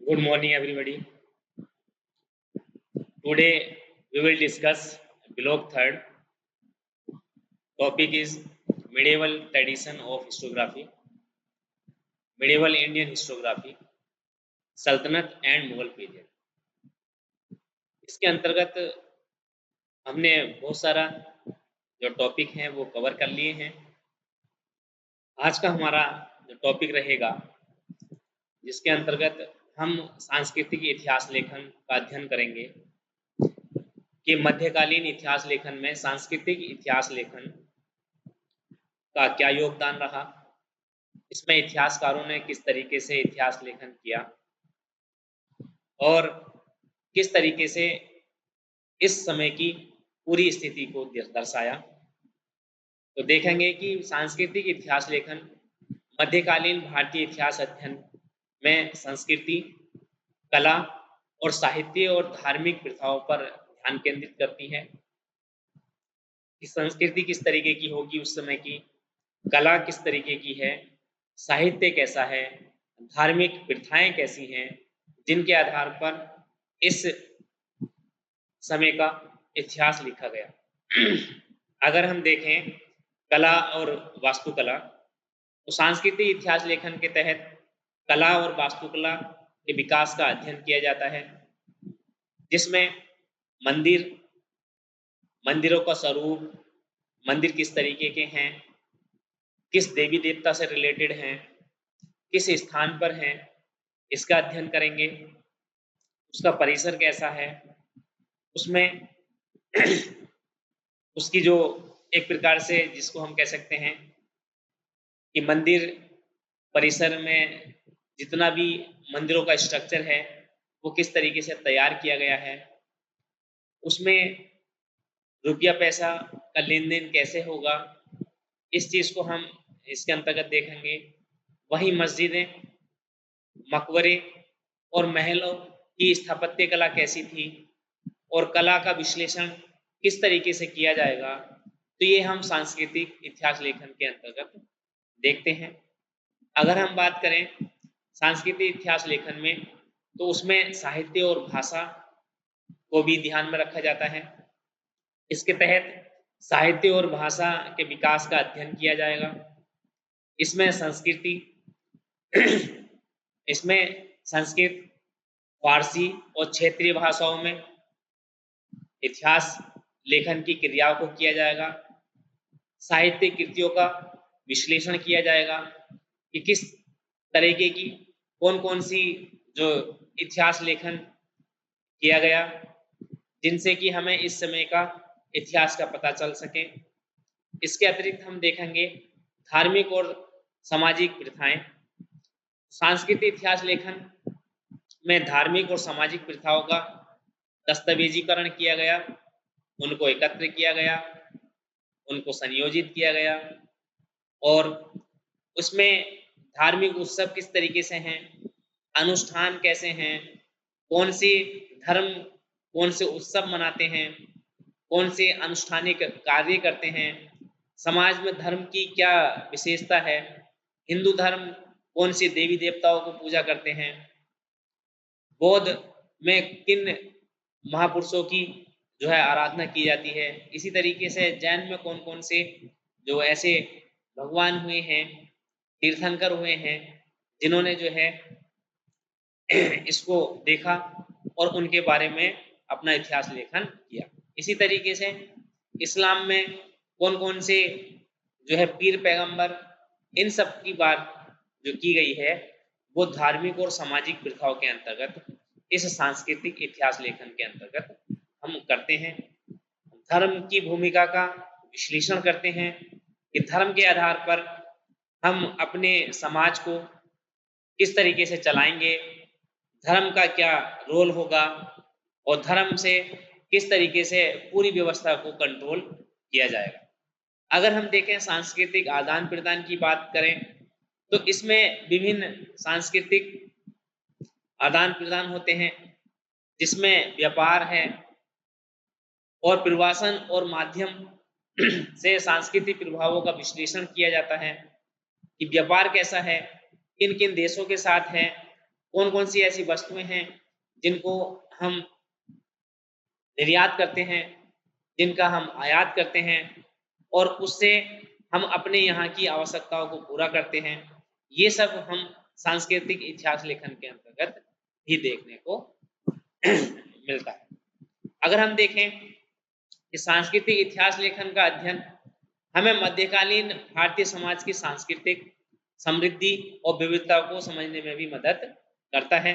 Good morning, everybody. Today we will discuss Block Third. Topic is medieval tradition of historiography, medieval Indian historiography, सल्तनत and Mughal period. इसके अंतर्गत हमने बहुत सारा जो टॉपिक हैं वो कवर कर लिए हैं। आज का हमारा जो टॉपिक रहेगा जिसके अंतर्गत हम सांस्कृतिक इतिहास लेखन का अध्ययन करेंगे कि मध्यकालीन इतिहास लेखन में सांस्कृतिक इतिहास लेखन का क्या योगदान रहा, इसमें इतिहासकारों ने किस तरीके से इतिहास लेखन किया और किस तरीके से इस समय की पूरी स्थिति को दर्शाया। तो देखेंगे कि सांस्कृतिक इतिहास लेखन मध्यकालीन भारतीय इतिहास अध्ययन में संस्कृति, कला और साहित्य और धार्मिक प्रथाओं पर ध्यान केंद्रित करती है कि संस्कृति किस तरीके की होगी उस समय की, कला किस तरीके की है, साहित्य कैसा है, धार्मिक प्रथाएं कैसी हैं, जिनके आधार पर इस समय का इतिहास लिखा गया। अगर हम देखें कला और वास्तुकला, तो सांस्कृतिक इतिहास लेखन के तहत कला और वास्तुकला के विकास का अध्ययन किया जाता है, जिसमें मंदिरों का स्वरूप, मंदिर किस तरीके के हैं, किस देवी देवता से रिलेटेड हैं, किस स्थान पर हैं, इसका अध्ययन करेंगे। उसका परिसर कैसा है, उसमें उसकी जो एक प्रकार से जिसको हम कह सकते हैं कि मंदिर परिसर में जितना भी मंदिरों का स्ट्रक्चर है वो किस तरीके से तैयार किया गया है, उसमें रुपया पैसा का लेन देन कैसे होगा, इस चीज़ को हम इसके अंतर्गत देखेंगे। वहीं मस्जिदें, मकबरे और महलों की स्थापत्य कला कैसी थी और कला का विश्लेषण किस तरीके से किया जाएगा, तो ये हम सांस्कृतिक इतिहास लेखन के अंतर्गत देखते हैं। अगर हम बात करें सांस्कृतिक इतिहास लेखन में, तो उसमें साहित्य और भाषा को भी ध्यान में रखा जाता है। इसके तहत साहित्य और भाषा के विकास का अध्ययन किया जाएगा। इसमें संस्कृत, फारसी और क्षेत्रीय भाषाओं में इतिहास लेखन की क्रियाओं को किया जाएगा। साहित्य कृतियों का विश्लेषण किया जाएगा कि किस तरीके की कौन-कौन सी जो इतिहास लेखन किया गया जिनसे कि हमें इस समय का इतिहास का पता चल सके। इसके अतिरिक्त हम देखेंगे धार्मिक और सामाजिक प्रथाएं। सांस्कृतिक इतिहास लेखन में धार्मिक और सामाजिक प्रथाओं का दस्तावेजीकरण किया गया, उनको एकत्र किया गया, उनको संयोजित किया गया और उसमें धार्मिक उत्सव किस तरीके से हैं, अनुष्ठान कैसे हैं, कौन से धर्म कौन से उत्सव मनाते हैं, कौन से अनुष्ठानिक कार्य करते हैं, समाज में धर्म की क्या विशेषता है, हिंदू धर्म कौन से देवी देवताओं को पूजा करते हैं, बौद्ध में किन महापुरुषों की जो है आराधना की जाती है, इसी तरीके से जैन में कौन कौन से जो ऐसे भगवान हुए हैं, तीर्थंकर हुए हैं, जिन्होंने जो है इसको देखा और उनके बारे में अपना इतिहास लेखन किया। इसी तरीके से इस्लाम में कौन कौन से जो है पीर पैगंबर, इन सब की बात जो की गई है वो धार्मिक और सामाजिक प्रथाओं के अंतर्गत इस सांस्कृतिक इतिहास लेखन के अंतर्गत हम करते हैं। धर्म की भूमिका का विश्लेषण करते हैं कि धर्म के आधार पर हम अपने समाज को किस तरीके से चलाएंगे, धर्म का क्या रोल होगा और धर्म से किस तरीके से पूरी व्यवस्था को कंट्रोल किया जाएगा। अगर हम देखें सांस्कृतिक आदान प्रदान की बात करें तो इसमें विभिन्न सांस्कृतिक आदान प्रदान होते हैं, जिसमें व्यापार है और प्रवासन और माध्यम से सांस्कृतिक प्रभावों का विश्लेषण किया जाता है कि व्यापार कैसा है, किन किन देशों के साथ है कौन कौन सी ऐसी वस्तुएं हैं जिनको हम निर्यात करते हैं, जिनका हम आयात करते हैं और उससे हम अपने यहाँ की आवश्यकताओं को पूरा करते हैं। ये सब हम सांस्कृतिक इतिहास लेखन के अंतर्गत भी देखने को मिलता है। अगर हम देखें कि सांस्कृतिक इतिहास लेखन का अध्ययन हमें मध्यकालीन भारतीय समाज की सांस्कृतिक समृद्धि और विविधता को समझने में भी मदद करता है,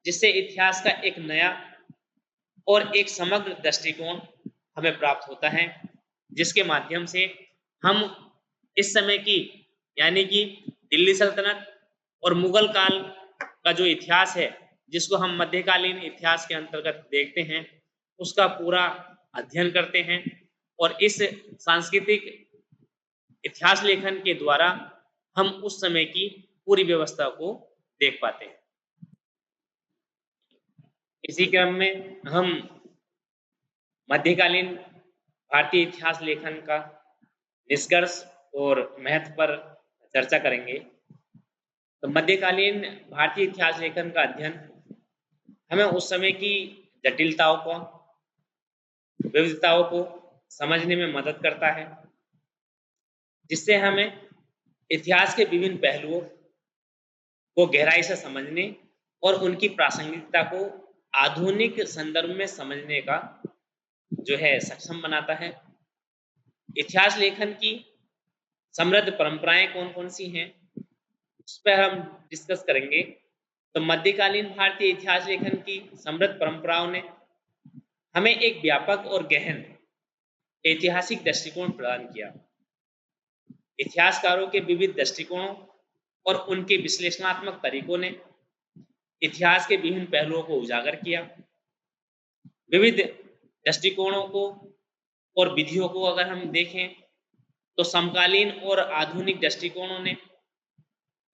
जिससे इतिहास का एक नया और एक समग्र दृष्टिकोण हमें प्राप्त होता है, जिसके माध्यम से हम इस समय की यानी कि दिल्ली सल्तनत और मुगल काल का जो इतिहास है, जिसको हम मध्यकालीन इतिहास के अंतर्गत देखते हैं, उसका पूरा अध्ययन करते हैं और इस सांस्कृतिक इतिहास लेखन के द्वारा हम उस समय की पूरी व्यवस्था को देख पाते हैं। इसी क्रम में हम मध्यकालीन भारतीय इतिहास लेखन का निष्कर्ष और महत्व पर चर्चा करेंगे। तो मध्यकालीन भारतीय इतिहास लेखन का अध्ययन हमें उस समय की जटिलताओं को, विविधताओं को समझने में मदद करता है, जिससे हमें इतिहास के विभिन्न पहलुओं को गहराई से समझने और उनकी प्रासंगिकता को आधुनिक संदर्भ में समझने का जो है सक्षम बनाता है। इतिहास लेखन की समृद्ध परंपराएं कौन कौन सी हैं, उस पर हम डिस्कस करेंगे। तो मध्यकालीन भारतीय इतिहास लेखन की समृद्ध परंपराओं ने हमें एक व्यापक और गहन ऐतिहासिक दृष्टिकोण प्रदान किया। इतिहासकारों के विविध दृष्टिकोणों और उनके विश्लेषणात्मक तरीकों ने इतिहास के विभिन्न पहलुओं को उजागर किया। विविध दृष्टिकोणों को और विधियों को अगर हम देखें तो समकालीन और आधुनिक दृष्टिकोणों ने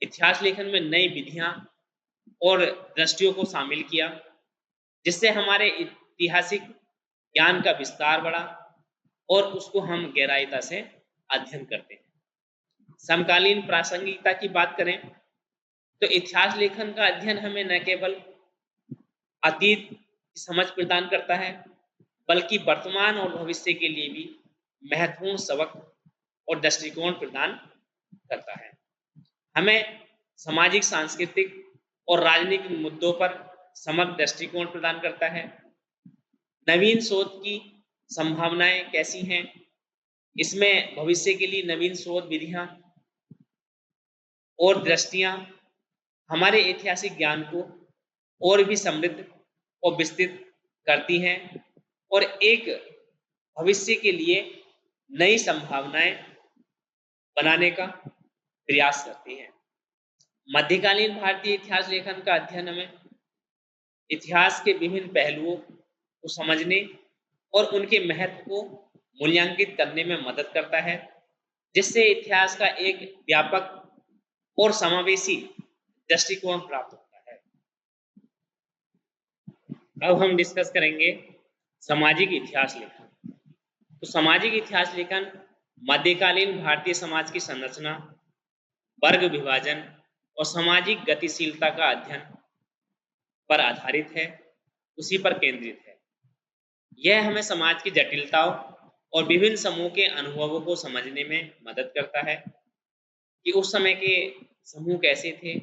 इतिहास लेखन में नई विधियां और दृष्टियों को शामिल किया, जिससे हमारे ऐतिहासिक ज्ञान का विस्तार बढ़ा और उसको हम गहराईता से अध्ययन करते हैं। समकालीन प्रासंगिकता की बात करें तो इतिहास लेखन का अध्ययन हमें न केवल अतीत की समझ प्रदान करता है, बल्कि वर्तमान और भविष्य के लिए भी महत्वपूर्ण सबक और दृष्टिकोण प्रदान करता है। हमें सामाजिक, सांस्कृतिक और राजनीतिक मुद्दों पर समग्र दृष्टिकोण प्रदान करता है। नवीन शोध की संभावनाएं कैसी हैं, इसमें भविष्य के लिए नवीन शोध विधियां और दृष्टियां हमारे ऐतिहासिक ज्ञान को और भी समृद्ध और विस्तृत करती हैं और एक भविष्य के लिए नई संभावनाएं बनाने का प्रयास करती हैं। मध्यकालीन भारतीय इतिहास लेखन का अध्ययन हमें इतिहास के विभिन्न पहलुओं को समझने और उनके महत्व को मूल्यांकित करने में मदद करता है, जिससे इतिहास का एक व्यापक और समावेशी दृष्टिकोण प्राप्त होता है। अब हम डिस्कस करेंगे सामाजिक इतिहास लेखन। तो सामाजिक इतिहास लेखन मध्यकालीन भारतीय समाज की संरचना, वर्ग विभाजन और सामाजिक गतिशीलता का अध्ययन पर आधारित है, उसी पर केंद्रित है। यह हमें समाज की जटिलताओं और विभिन्न समूह के अनुभवों को समझने में मदद करता है कि उस समय के समूह कैसे थे,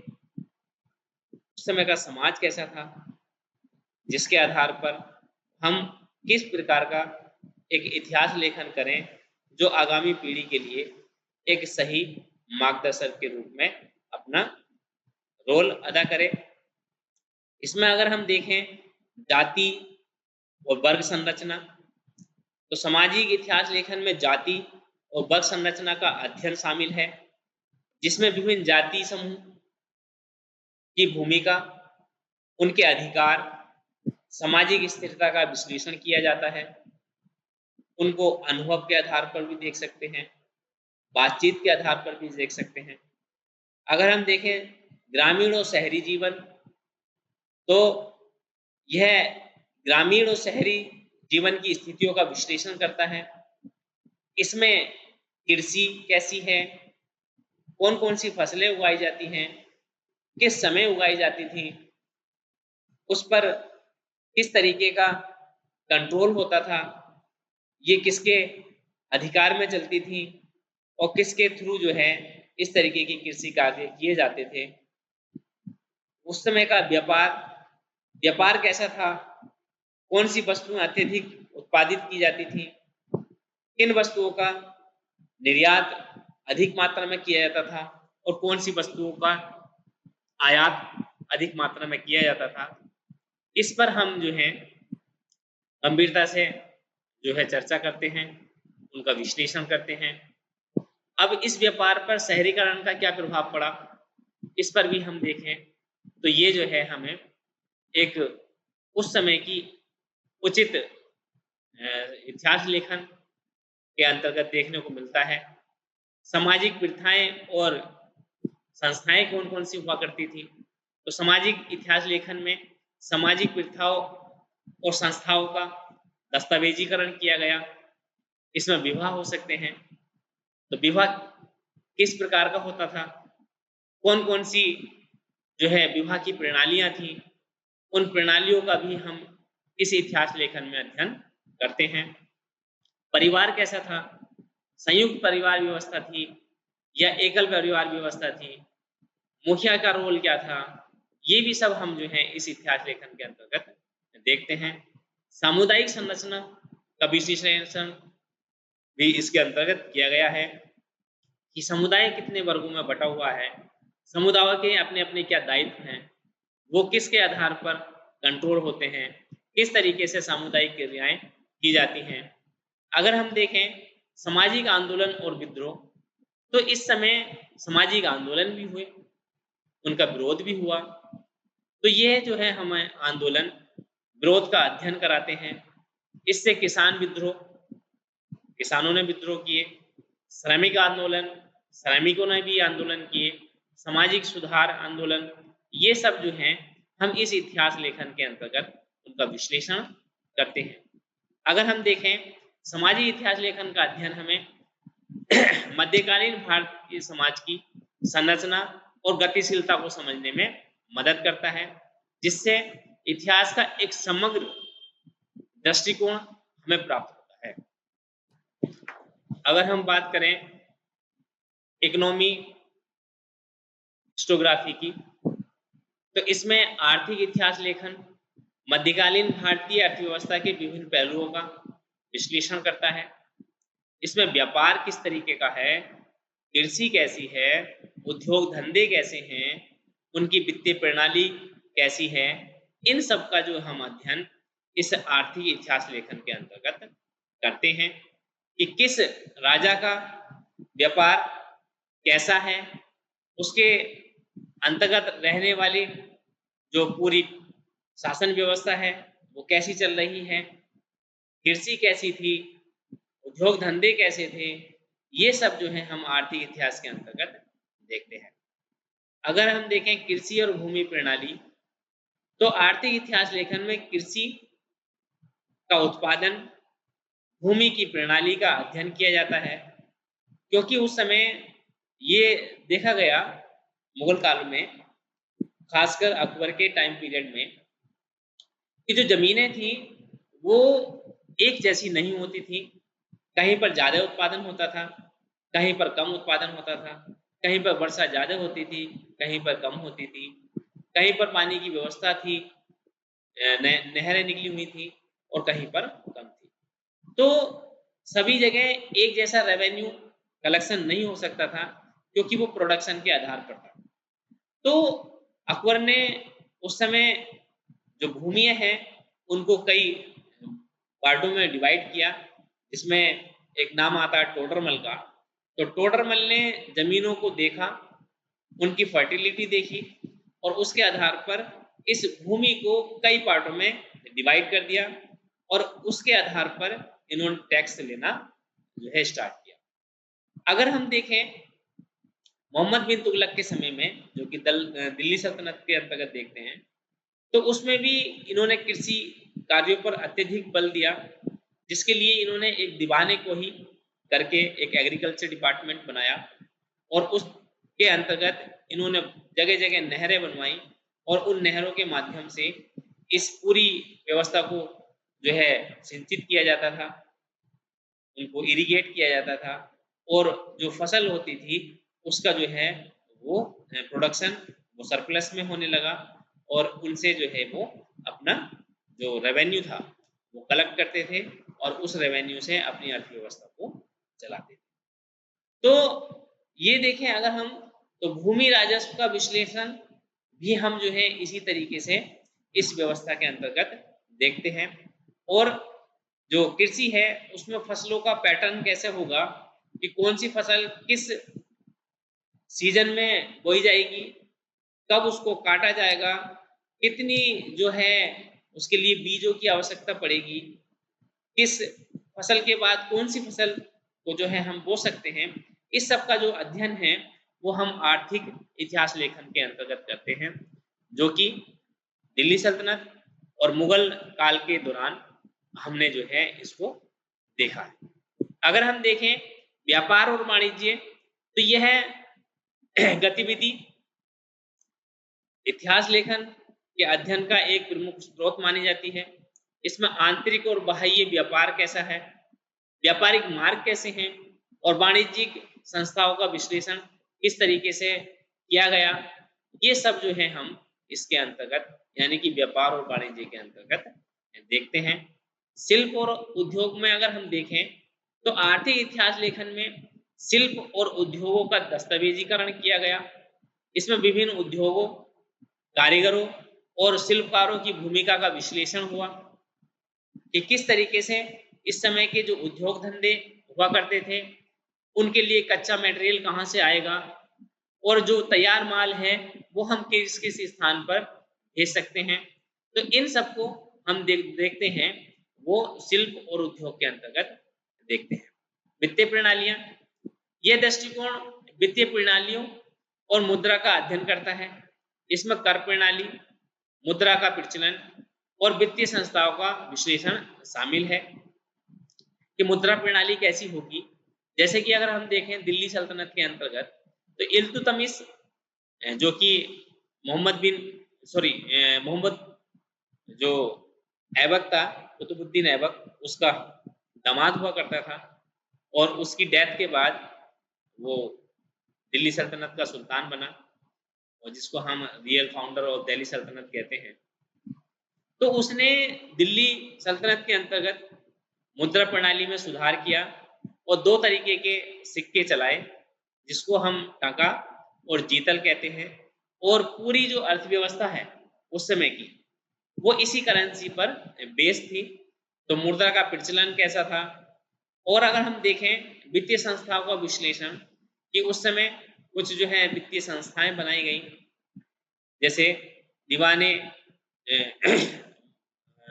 उस समय का समाज कैसा था, जिसके आधार पर हम किस प्रकार का एक इतिहास लेखन करें जो आगामी पीढ़ी के लिए एक सही मार्गदर्शक के रूप में अपना रोल अदा करे। इसमें अगर हम देखें जाति और वर्ग संरचना, तो सामाजिक इतिहास लेखन में जाति और वर्ग संरचना का अध्ययन शामिल है, जिसमें विभिन्न जाति समूह की भूमिका, उनके अधिकार, सामाजिक स्थिरता का विश्लेषण किया जाता है। उनको अनुभव के आधार पर भी देख सकते हैं, बातचीत के आधार पर भी देख सकते हैं। अगर हम देखें ग्रामीण और शहरी जीवन, तो यह ग्रामीण और शहरी जीवन की स्थितियों का विश्लेषण करता है। इसमें कृषि कैसी है, कौन कौन सी फसलें उगाई जाती हैं, किस समय उगाई जाती थी, उस पर किस तरीके का कंट्रोल होता था, ये किसके अधिकार में चलती थी और किसके थ्रू जो है इस तरीके की कृषि कार्य किए जाते थे। उस समय का व्यापार व्यापार कैसा था, कौन सी वस्तुएं अत्यधिक उत्पादित की जाती थी, किन वस्तुओं का निर्यात अधिक मात्रा में किया जाता था और कौन सी वस्तुओं का आयात अधिक मात्रा में किया जाता था। इस पर हम जो है गंभीरता से जो है चर्चा करते हैं, उनका विश्लेषण करते हैं। अब इस व्यापार पर शहरीकरण का क्या प्रभाव पड़ा, इस पर भी हम देखें तो ये जो है हमें एक उस समय की उचित इतिहास लेखन के अंतर्गत देखने को मिलता है। सामाजिक प्रथाएं और संस्थाएं कौन कौन सी हुआ करती थी, तो सामाजिक इतिहास लेखन में सामाजिक प्रथाओं और संस्थाओं का दस्तावेजीकरण किया गया। इसमें विवाह हो सकते हैं, तो विवाह किस प्रकार का होता था, कौन कौन सी जो है विवाह की प्रणालियां थी, उन प्रणालियों का भी हम इस इतिहास लेखन में अध्ययन करते हैं। परिवार कैसा था, संयुक्त परिवार व्यवस्था थी या एकल परिवार व्यवस्था थी, मुखिया का रोल क्या था, ये भी सब हम जो है इस इतिहास लेखन के अंतर्गत देखते हैं। सामुदायिक संरचना का विश्लेषण भी इसके अंतर्गत किया गया है कि समुदाय कितने वर्गों में बटा हुआ है, समुदाय के अपने अपने क्या दायित्व हैं, वो किसके आधार पर कंट्रोल होते हैं, किस तरीके से सामुदायिक क्रियाएं की जाती हैं। अगर हम देखें सामाजिक आंदोलन और विद्रोह, तो इस समय सामाजिक आंदोलन भी हुए, उनका विरोध भी हुआ। तो ये जो है हमें आंदोलन विरोध का अध्ययन कराते हैं। इससे किसान विद्रोह, किसानों ने विद्रोह किए, श्रमिक आंदोलन, श्रमिकों ने भी आंदोलन किए, सामाजिक सुधार आंदोलन, ये सब जो हैं हम इस इतिहास लेखन के अंतर्गत उनका विश्लेषण करते हैं। अगर हम देखें सामाजिक इतिहास लेखन का अध्ययन हमें मध्यकालीन भारतीय समाज की संरचना और गतिशीलता को समझने में मदद करता है, जिससे इतिहास का एक समग्र दृष्टिकोण हमें प्राप्त होता है। अगर हम बात करें इकोनॉमी हिस्टोग्राफी की, तो इसमें आर्थिक इतिहास लेखन मध्यकालीन भारतीय अर्थव्यवस्था के विभिन्न पहलुओं का विश्लेषण करता है। इसमें व्यापार किस तरीके का है, कृषि कैसी है, उद्योग धंधे कैसे हैं, उनकी वित्तीय प्रणाली कैसी है, इन सब का जो हम अध्ययन इस आर्थिक इतिहास लेखन के अंतर्गत करते हैं कि किस राजा का व्यापार कैसा है, उसके अंतर्गत रहने वाली जो पूरी शासन व्यवस्था है वो कैसी चल रही है, कृषि कैसी थी, उद्योग धंधे कैसे थे, ये सब जो है हम आर्थिक इतिहास के अंतर्गत देखते हैं। अगर हम देखें कृषि और भूमि प्रणाली, तो आर्थिक इतिहास लेखन में कृषि का उत्पादन, भूमि की प्रणाली का अध्ययन किया जाता है, क्योंकि उस समय ये देखा गया मुगल काल में, खासकर अकबर के टाइम पीरियड में, कि जो जमीनें थी वो एक जैसी नहीं होती थी। कहीं पर ज़्यादा उत्पादन होता था, कहीं पर कम उत्पादन होता था, कहीं पर वर्षा ज़्यादा होती थी, कहीं पर कम होती थी, कहीं पर पानी की व्यवस्था थी, नहरें निकली हुई थी और कहीं पर कम थी। तो सभी जगह एक जैसा रेवेन्यू कलेक्शन नहीं हो सकता था, क्योंकि वो प्रोडक्शन के आधार पर था। तो अकबर ने उस समय जो भूमियां हैं उनको कई पार्टों में डिवाइड किया, जिसमें एक नाम आता है टोडरमल का। तो टोडरमल ने जमीनों को देखा, उनकी फर्टिलिटी देखी और उसके आधार पर इस भूमि को कई पार्टों में डिवाइड कर दिया और उसके आधार पर इन्होंने टैक्स लेना जो है स्टार्ट किया। अगर हम देखें मोहम्मद बिन तुगलक के समय में, जो कि दिल्ली सल्तनत के अंतर्गत देखते हैं, तो उसमें भी इन्होंने कृषि कार्यों पर अत्यधिक बल दिया, जिसके लिए इन्होंने एक दीवाने को ही करके एक एग्रीकल्चर डिपार्टमेंट बनाया और उसके अंतर्गत इन्होंने जगह जगह नहरें बनवाई और उन नहरों के माध्यम से इस पूरी व्यवस्था को जो है सिंचित किया जाता था, उनको इरिगेट किया जाता था और जो फसल होती थी उसका जो है वो प्रोडक्शन वो सरप्लस में होने लगा और उनसे जो है वो अपना जो रेवेन्यू था वो कलेक्ट करते थे और उस रेवेन्यू से अपनी अर्थव्यवस्था को चलाते थे। तो ये देखें अगर हम तो भूमि राजस्व का विश्लेषण भी हम जो है इसी तरीके से इस व्यवस्था के अंतर्गत देखते हैं और जो कृषि है उसमें फसलों का पैटर्न कैसे होगा कि कौन सी फसल किस सीजन में बोई जाएगी, कब उसको काटा जाएगा, कितनी जो है उसके लिए बीजों की आवश्यकता पड़ेगी, किस फसल के बाद कौन सी फसल को जो है हम बो सकते हैं, इस सब का जो अध्ययन है वो हम आर्थिक इतिहास लेखन के अंतर्गत करते हैं, जो कि दिल्ली सल्तनत और मुगल काल के दौरान हमने जो है इसको देखा है। अगर हम देखें व्यापार और वाणिज्य तो यह गतिविधि इतिहास लेखन के अध्ययन का एक प्रमुख स्रोत मानी जाती है। इसमें आंतरिक और बाह्य व्यापार कैसा है, व्यापारिक मार्ग कैसे हैं और वाणिज्यिक संस्थाओं का विश्लेषण किस तरीके से किया गया, ये सब जो है हम इसके अंतर्गत यानी कि व्यापार और वाणिज्य के अंतर्गत देखते हैं। शिल्प और उद्योग में अगर हम देखें तो आर्थिक इतिहास लेखन में शिल्प और उद्योगों का दस्तावेजीकरण किया गया। इसमें विभिन्न उद्योगों, कारीगरों और शिल्पकारों की भूमिका का विश्लेषण हुआ कि किस तरीके से इस समय के जो उद्योग धंधे हुआ करते थे उनके लिए कच्चा मटेरियल कहाँ से आएगा और जो तैयार माल है वो हम किस किस स्थान पर भेज सकते हैं। तो इन सबको हम देखते हैं वो शिल्प और उद्योग के अंतर्गत देखते हैं। वित्तीय प्रणालियां, यह दृष्टिकोण वित्तीय प्रणालियों और मुद्रा का अध्ययन करता है। इसमें कर प्रणाली, मुद्रा का प्रचलन और वित्तीय संस्थाओं का विश्लेषण शामिल है कि मुद्रा प्रणाली कैसी होगी। जैसे कि अगर हम देखें दिल्ली सल्तनत के अंतर्गत तो इल्तुतमिश जो कि मोहम्मद जो ऐबक था, कुतुबुद्दीन ऐबक, उसका दामाद हुआ करता था और उसकी डेथ के बाद वो दिल्ली सल्तनत का सुल्तान बना और जिसको हम रियल फाउंडर ऑफ दिल्ली सल्तनत कहते हैं। तो उसने दिल्ली सल्तनत के अंतर्गत मुद्रा प्रणाली में सुधार किया और दो तरीके के सिक्के चलाए जिसको हम टाका और जीतल कहते हैं और पूरी जो अर्थव्यवस्था है उस समय की वो इसी करेंसी पर बेस थी। तो मुद्रा का प्रचलन कैसा था और अगर हम देखें वित्तीय संस्थाओं का विश्लेषण कि उस समय कुछ जो है वित्तीय संस्थाएं बनाई गई जैसे दीवाने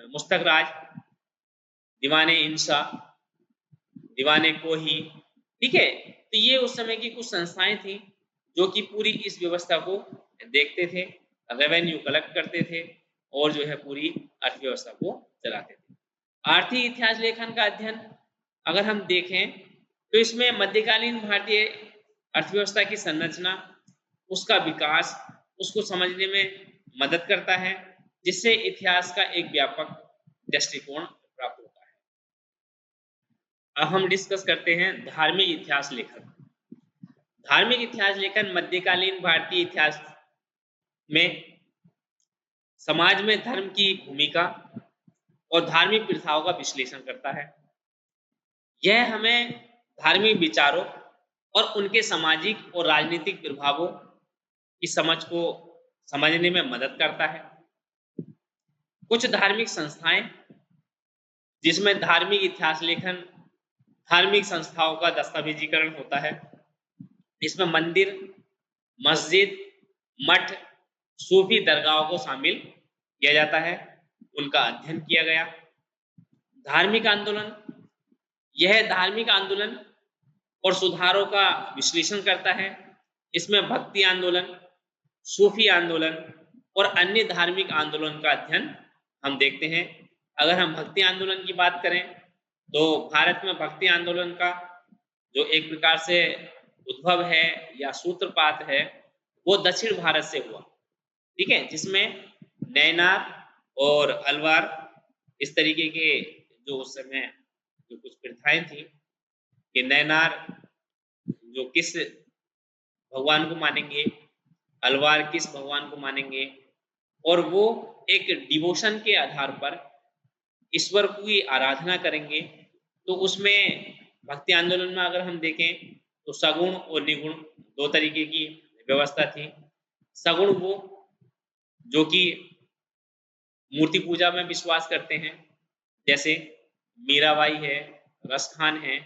मुस्तकराज, दीवाने इंशा, दीवाने कोही, ठीक है। तो ये उस समय की कुछ संस्थाएं थी जो कि पूरी इस व्यवस्था को देखते थे, रेवेन्यू कलेक्ट करते थे और जो है पूरी अर्थव्यवस्था को चलाते थे। आर्थिक इतिहास लेखन का अध्ययन अगर हम देखें तो इसमें मध्यकालीन भारतीय अर्थव्यवस्था की संरचना, उसका विकास, उसको समझने में मदद करता है जिससे इतिहास का एक व्यापक दृष्टिकोण प्राप्त होता है। अब हम डिस्कस करते हैं धार्मिक इतिहास लेखन। धार्मिक इतिहास लेखन मध्यकालीन भारतीय इतिहास में समाज में धर्म की भूमिका और धार्मिक प्रथाओं का विश्लेषण करता है। यह हमें धार्मिक विचारों और उनके सामाजिक और राजनीतिक प्रभावों की समझ को समझने में मदद करता है। कुछ धार्मिक संस्थाएं जिसमें धार्मिक इतिहास लेखन, धार्मिक संस्थाओं का दस्तावेजीकरण होता है। इसमें मंदिर, मस्जिद, मठ, सूफी दरगाहों को शामिल किया जाता है, उनका अध्ययन किया गया। धार्मिक आंदोलन, यह धार्मिक आंदोलन और सुधारों का विश्लेषण करता है। इसमें भक्ति आंदोलन, सूफी आंदोलन और अन्य धार्मिक आंदोलन का अध्ययन हम देखते हैं। अगर हम भक्ति आंदोलन की बात करें तो भारत में भक्ति आंदोलन का जो एक प्रकार से उद्भव है या सूत्रपात है वो दक्षिण भारत से हुआ, ठीक है, जिसमें नैनार, और अलवार, इस तरीके के जो उस समय जो कुछ प्रथाएं थी कि नैनार जो किस भगवान को मानेंगे, अलवार किस भगवान को मानेंगे, और वो एक डिवोशन के आधार पर ईश्वर की आराधना करेंगे। तो उसमें भक्ति आंदोलन में अगर हम देखें तो सगुण और निगुण दो तरीके की व्यवस्था थी। सगुण वो जो कि मूर्ति पूजा में विश्वास करते हैं, जैसे मीराबाई है, रसखान है,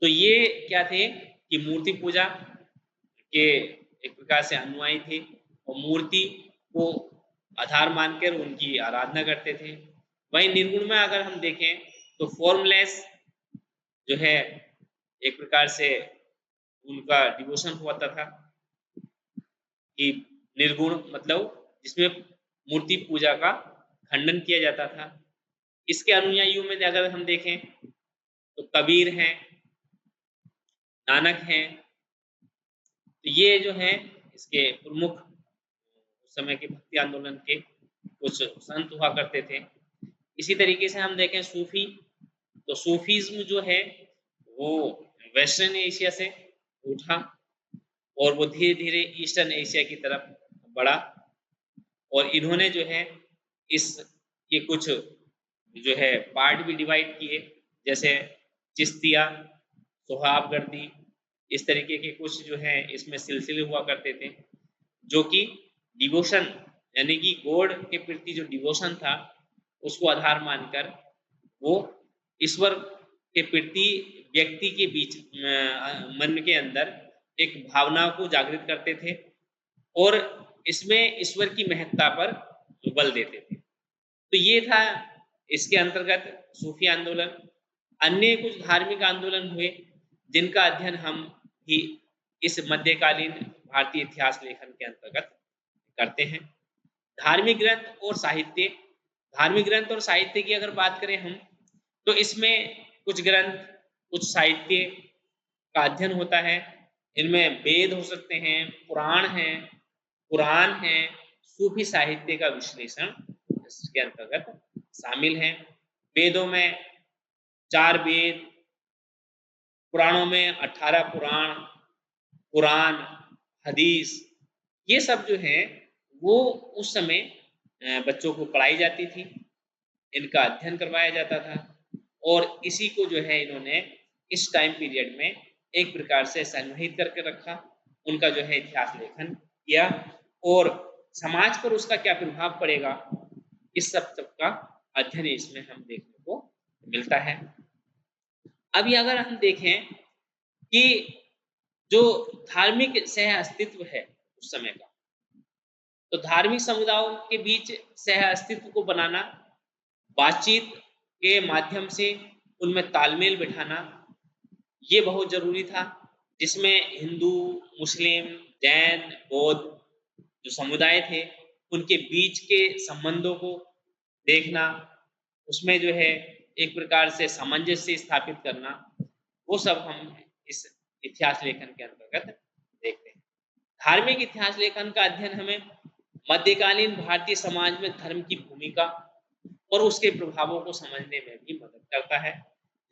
तो ये क्या थे कि मूर्ति पूजा के एक प्रकार से अनुयायी थे और मूर्ति को आधार मानकर उनकी आराधना करते थे। वहीं निर्गुण में अगर हम देखें तो फॉर्मलेस जो है एक प्रकार से उनका डिवोशन होता था कि निर्गुण मतलब जिसमें मूर्ति पूजा का खंडन किया जाता था। इसके अनुयायियों में अगर हम देखें तो कबीर हैं, नानक हैं, तो ये जो है इसके प्रमुख उस समय के भक्ति आंदोलन के कुछ संत हुआ करते थे। इसी तरीके से हम देखें सूफी, तो सूफीज्म जो है वो वेस्टर्न एशिया से उठा और वो धीरे धीरे ईस्टर्न एशिया की तरफ बढ़ा और इन्होंने जो है इस के कुछ जो है पार्ट भी डिवाइड किए, जैसे चिश्तिया, सोहाबगर्दी, इस तरीके के कुछ जो है इसमें सिलसिले हुआ करते थे, जो कि डिवोशन यानी कि गॉड के प्रति जो डिवोशन था उसको आधार मानकर वो ईश्वर के प्रति व्यक्ति के बीच मन के अंदर एक भावना को जागृत करते थे और इसमें ईश्वर की महत्ता पर बल देते थे। तो ये था इसके अंतर्गत सूफी आंदोलन। अन्य कुछ धार्मिक आंदोलन हुए जिनका अध्ययन हम भी इस मध्यकालीन भारतीय इतिहास लेखन के अंतर्गत करते हैं। धार्मिक ग्रंथ और साहित्य, धार्मिक ग्रंथ और साहित्य की अगर बात करें हम तो इसमें कुछ ग्रंथ, कुछ साहित्य का अध्ययन होता है। इनमें वेद हो सकते हैं, पुराण हैं, कुरान है, सूफी साहित्य का विश्लेषण इसके अंतर्गत शामिल है। वेदों में 4 वेद, पुराणों में 18 पुराण, कुरान, हदीस, ये सब जो है वो उस समय बच्चों को पढ़ाई जाती थी, इनका अध्ययन करवाया जाता था और इसी को जो है इन्होंने इस टाइम पीरियड में एक प्रकार से संग्रहित करके रखा, उनका जो है इतिहास लेखन किया और समाज पर उसका क्या प्रभाव पड़ेगा इस सब का अध्ययन इसमें हम देखने को मिलता है। अभी अगर हम देखें कि जो धार्मिक सह अस्तित्व है उस समय का, तो धार्मिक समुदायों के बीच सह अस्तित्व को बनाना, बातचीत के माध्यम से उनमें तालमेल बिठाना, ये बहुत जरूरी था, जिसमें हिंदू, मुस्लिम, जैन, बौद्ध जो समुदाय थे उनके बीच के संबंधों को देखना, उसमें जो है एक प्रकार से सामंजस्य स्थापित करना, वो सब हम इस इतिहास लेखन के अंतर्गत देखते हैं। धार्मिक इतिहास लेखन का अध्ययन हमें मध्यकालीन भारतीय समाज में धर्म की भूमिका और उसके प्रभावों को समझने में भी मदद करता है,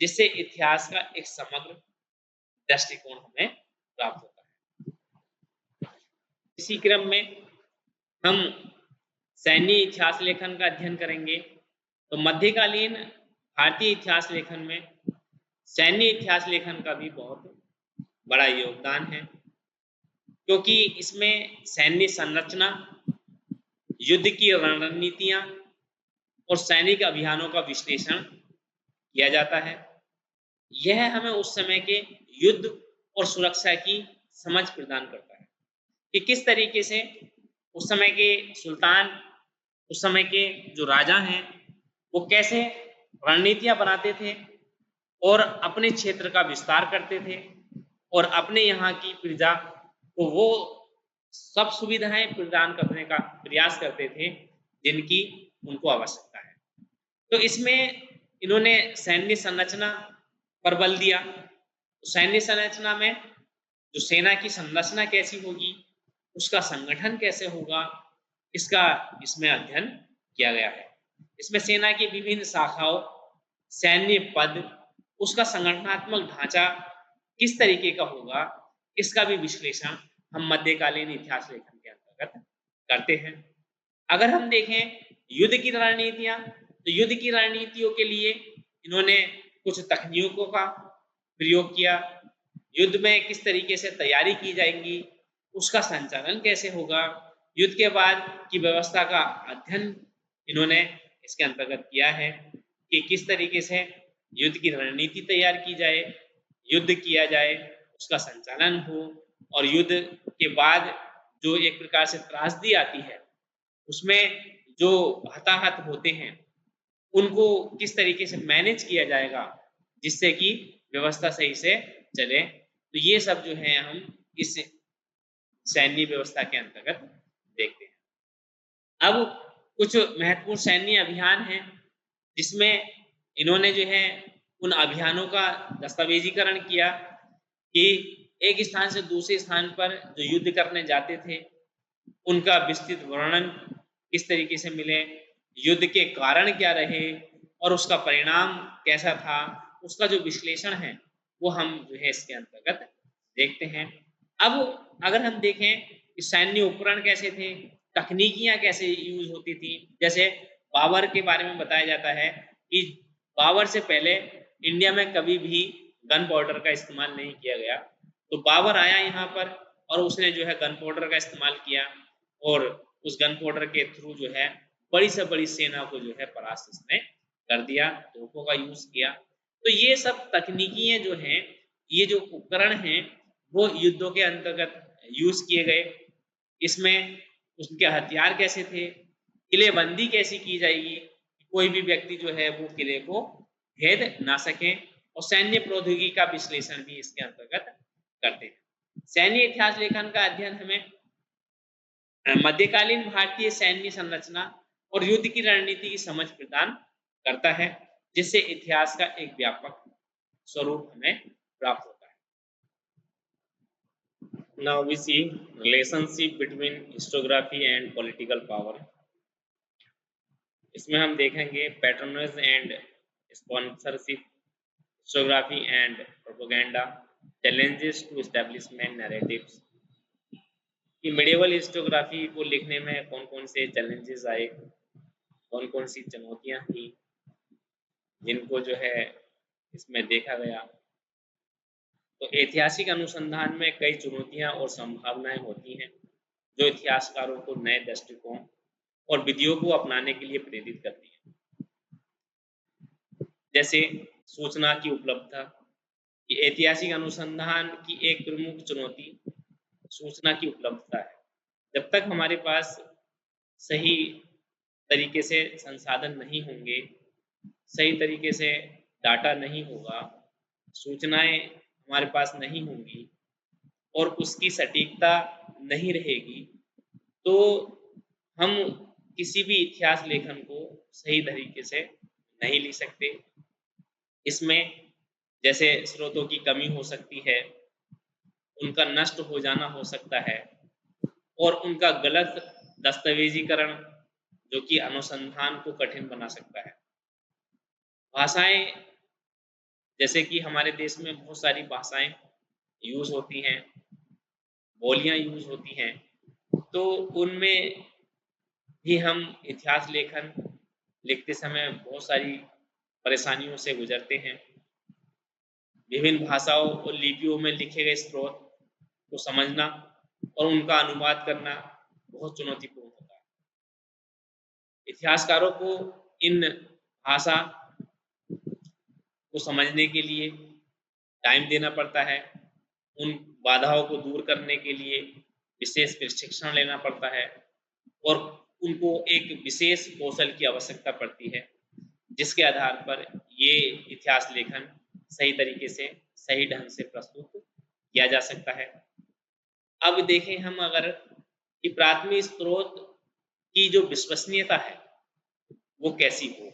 जिससे इतिहास का एक समग्र दृष्टिकोण हमें प्राप्त होता है। इसी क्रम में हम सैन्य इतिहास लेखन का अध्ययन करेंगे। तो मध्यकालीन भारतीय इतिहास लेखन में सैन्य इतिहास लेखन का भी बहुत बड़ा योगदान है, क्योंकि इसमें सैन्य संरचना, युद्ध की रणनीतियां और सैनिक अभियानों का विश्लेषण किया जाता है। यह हमें उस समय के युद्ध और सुरक्षा की समझ प्रदान करता है कि किस तरीके से उस समय के सुल्तान, उस समय के जो राजा हैं, वो कैसे रणनीतियां बनाते थे और अपने क्षेत्र का विस्तार करते थे और अपने यहाँ की प्रजा को वो सब सुविधाएं प्रदान करने का प्रयास करते थे जिनकी उनको आवश्यकता है। तो इसमें इन्होंने सैन्य संरचना पर बल दिया। तो सैन्य संरचना में जो सेना की संरचना कैसी होगी, उसका संगठन कैसे होगा, इसका इसमें अध्ययन किया गया है। इसमें सेना की विभिन्न शाखाओं, सैन्य पद, उसका संगठनात्मक ढांचा किस तरीके का होगा, इसका भी विश्लेषण हम मध्यकालीन इतिहास लेखन के अंतर्गत करते हैं। अगर हम देखें युद्ध की रणनीतियां, तो युद्ध की रणनीतियों के लिए इन्होंने कुछ तकनीकों का प्रयोग किया। युद्ध में किस तरीके से तैयारी की जाएगी, उसका संचालन कैसे होगा, युद्ध के बाद की व्यवस्था का अध्ययन इन्होंने इसके अंतर्गत किया है कि किस तरीके से युद्ध की रणनीति तैयार की जाए, युद्ध किया जाए, उसका संचालन हो, और युद्ध के बाद जो एक प्रकार से त्रासदी आती है, उसमें जो हताहत होते हैं, उनको किस तरीके से मैनेज किया जाएगा जिससे कि व्यवस्था सही से चले। तो ये सब जो है हम इस सैन्य व्यवस्था के अंतर्गत देखते हैं। अब कुछ महत्वपूर्ण सैन्य अभियान हैं जिसमें इन्होंने जो है उन अभियानों का दस्तावेजीकरण किया कि एक स्थान से दूसरे स्थान पर जो युद्ध करने जाते थे, उनका विस्तृत वर्णन किस तरीके से मिले, युद्ध के कारण क्या रहे और उसका परिणाम कैसा था, उसका जो विश्लेषण है वो हम जो है इसके अंतर्गत देखते हैं। अब अगर हम देखें कि सैन्य उपकरण कैसे थे, तकनीकियां कैसे यूज होती थी, जैसे बाबर के बारे में बताया जाता है कि बाबर से पहले इंडिया में कभी भी गन पाउडर का इस्तेमाल नहीं किया गया। तो बाबर आया यहाँ पर और उसने जो है गन पाउडर का इस्तेमाल किया और उस गन पाउडर के थ्रू जो है बड़ी से बड़ी सेना को जो है परास्त इसने कर दिया, तोपों का यूज किया। तो ये सब तकनीकियां जो हैं, ये जो उपकरण हैं, वो युद्धों के अंतर्गत यूज किए गए। इसमें उनके हथियार कैसे थे, किलेबंदी कैसी की जाएगी, कोई भी व्यक्ति जो है वो किले को भेद ना सके, और सैन्य प्रौद्योगिकी का विश्लेषण भी इसके अंतर्गत करते हैं। सैन्य इतिहास लेखन का अध्ययन हमें मध्यकालीन भारतीय सैन्य संरचना और युद्ध की रणनीति की समझ प्रदान करता है, जिससे इतिहास का एक व्यापक स्वरूप हमें प्राप्त होता है। Now we see relationship between historiography and political power. इसमें हम देखेंगे patronage and sponsorship, historiography and propaganda, challenges to establishment narratives. कि मेडिवल हिस्टोग्राफी को लिखने में कौन कौन से चैलेंजेस आए, कौन कौन सी चुनौतियां थी जिनको जो है इसमें देखा गया। तो ऐतिहासिक अनुसंधान में कई चुनौतियां और संभावनाएं होती हैं जो इतिहासकारों को नए दृष्टिकोण और विधियों को अपनाने के लिए प्रेरित करती हैं। जैसे सूचना की उपलब्धता, कि ऐतिहासिक अनुसंधान की एक प्रमुख चुनौती सूचना की उपलब्धता है। जब तक हमारे पास सही तरीके से संसाधन नहीं होंगे, सही तरीके से डाटा नहीं होगा, सूचनाएं हमारे पास नहीं होंगी और उसकी सटीकता नहीं रहेगी, तो हम किसी भी इतिहास लेखन को सही तरीके से नहीं लिख सकते। इसमें जैसे स्रोतों की कमी हो सकती है, उनका नष्ट हो जाना हो सकता है, और उनका गलत दस्तावेजीकरण जो कि अनुसंधान को कठिन बना सकता है। भाषाएं, जैसे कि हमारे देश में बहुत सारी भाषाएं यूज होती हैं, बोलियां यूज होती हैं, तो उनमें भी हम इतिहास लेखन लिखते समय बहुत सारी परेशानियों से गुजरते हैं। विभिन्न भाषाओं और लिपियों में लिखे गए स्रोत को समझना और उनका अनुवाद करना बहुत चुनौतीपूर्ण होता है। इतिहासकारों को इन भाषा को समझने के लिए टाइम देना पड़ता है, उन बाधाओं को दूर करने के लिए विशेष प्रशिक्षण लेना पड़ता है और उनको एक विशेष कौशल की आवश्यकता पड़ती है, जिसके आधार पर ये इतिहास लेखन सही तरीके से, सही ढंग से प्रस्तुत किया जा सकता है। अब देखें हम अगर कि प्राथमिक स्रोत की जो विश्वसनीयता है वो कैसी हो,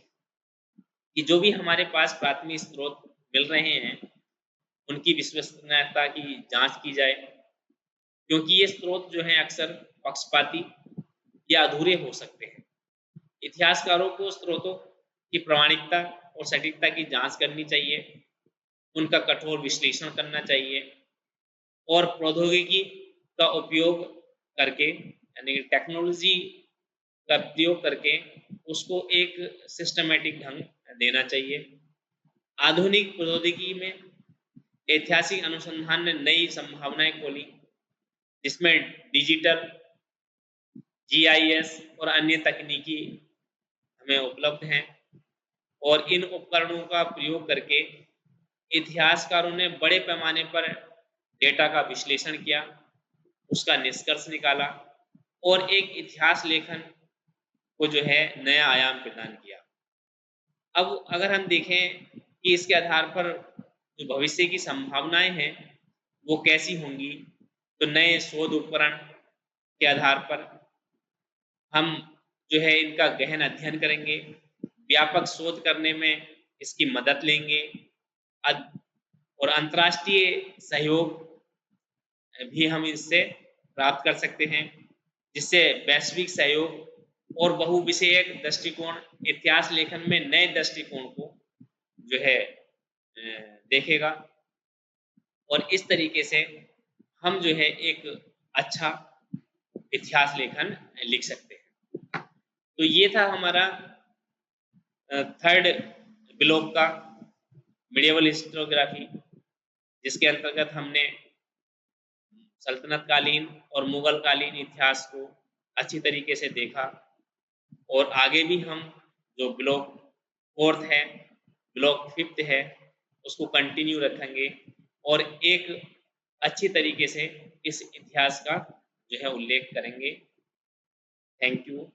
कि जो भी हमारे पास प्राथमिक स्रोत मिल रहे हैं उनकी विश्वसनीयता की जांच की जाए, क्योंकि ये स्रोत जो हैं अक्सर पक्षपाती या अधूरे हो सकते हैं। इतिहासकारों को स्रोतों की प्रामाणिकता और सटीकता की जांच करनी चाहिए, उनका कठोर विश्लेषण करना चाहिए और प्रौद्योगिकी का उपयोग करके यानी कि टेक्नोलॉजी का प्रयोग करके उसको एक सिस्टमैटिक ढंग देना चाहिए। आधुनिक प्रौद्योगिकी में ऐतिहासिक अनुसंधान ने नई संभावनाएं खोली, जिसमें डिजिटल, जीआईएस और अन्य तकनीकी हमें उपलब्ध हैं और इन उपकरणों का प्रयोग करके इतिहासकारों ने बड़े पैमाने पर डेटा का विश्लेषण किया, उसका निष्कर्ष निकाला और एक इतिहास लेखन को जो है नया आयाम प्रदान किया। अब अगर हम देखें कि इसके आधार पर जो भविष्य की संभावनाएं हैं वो कैसी होंगी, तो नए शोध उपकरण के आधार पर हम जो है इनका गहन अध्ययन करेंगे, व्यापक शोध करने में इसकी मदद लेंगे और अंतर्राष्ट्रीय सहयोग भी हम इससे प्राप्त कर सकते हैं, जिससे वैश्विक सहयोग और बहुविषयक दृष्टिकोण इतिहास लेखन में नए दृष्टिकोण को जो है देखेगा और इस तरीके से हम जो है एक अच्छा इतिहास लेखन लिख सकते हैं। तो ये था हमारा थर्ड ब्लॉक का मिडिएवल हिस्टोग्राफी, जिसके अंतर्गत हमने सल्तनत कालीन और मुगल कालीन इतिहास को अच्छी तरीके से देखा और आगे भी हम जो ब्लॉक फोर्थ है, ब्लॉक फिफ्थ है, उसको कंटिन्यू रखेंगे और एक अच्छी तरीके से इस इतिहास का जो है उल्लेख करेंगे। Thank you.